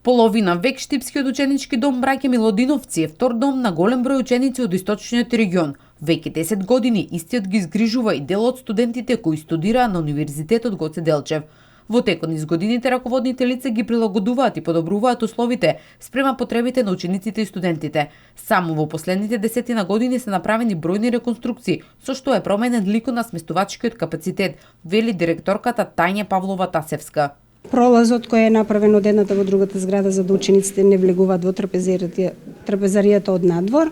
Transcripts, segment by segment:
Половина век Штипскиот ученички дом Браќа Милодиновци е втор дом на голем број ученици од источниот регион. Веќе 10 години истиот ги згрижува и дел од студентите кои студираа на Универзитетот Гоце Делчев. Во текот низ годините раководните лица ги прилагодуваат и подобруваат условите спрема потребите на учениците и студентите. Само во последните 10 години се направени бројни реконструкции, со што е променен ликот на сместувачкиот капацитет, вели директорката Тања Павлова Тасевска. Пролазот кој е направен од едната во другата зграда за да учениците не влегуваат во трапезаријата од надвор.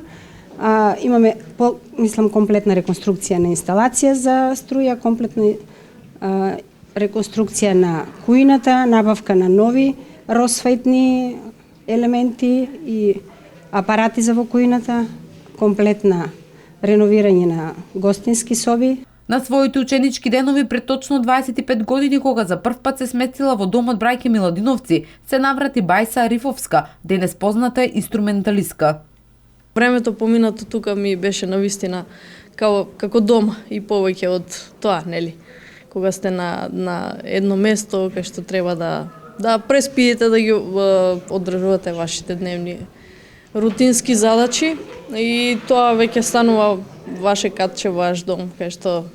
Имаме, комплетна реконструкција на инсталација за струја, комплетна реконструкција на кујната, набавка на нови росветни елементи и апарати за во кујната, комплетна реновирање на гостински соби. На своите ученички денови пред точно 25 години, кога за прв пат се сместила во домот Браќа Милодиновци, се наврати Бајса Арифовска, денес позната инструменталистка. Времето поминато тука ми беше навистина како дом и повеќе од тоа, нели? Кога сте на едно место кај што треба да преспиете, да ги одржувате вашите дневни рутински задачи и тоа веќе станува ваше катче, ваш дом, кај што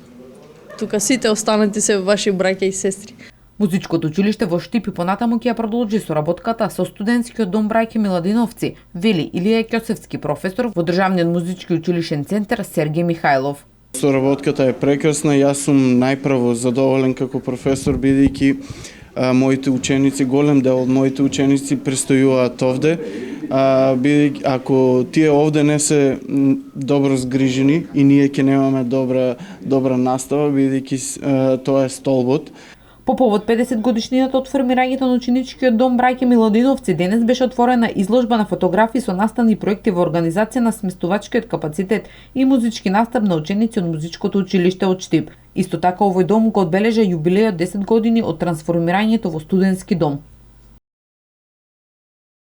тука сите останати се ваши браќа и сестри. Музичкото училиште во Штип и понатаму ќе ја продолжи соработката со студентскиот дом Браќа Милодиновци, вели Илија Ќосевски, професор во Државниот музички училишен центар Сергеј Михајлов. Соработката е прекрасна, јас сум најпрво задоволен како професор бидејќи моите ученици, голем дел од моите ученици престојуваат овде. Бидејќи ако тие овде не се добро згрижени и ние ќе немаме добра настава, бидејќи тоа е столбот. По повод 50 годишнината од формирањето на ученичкиот дом Браќа Милодиновци, денес беше отворена изложба на фотографии со наставни проекти во организација на сместувачкиот капацитет и музички настап на ученици од музичкото училиште од Штип. Исто така овој дом го одбележа јубилејот 10 години од трансформирањето во студентски дом.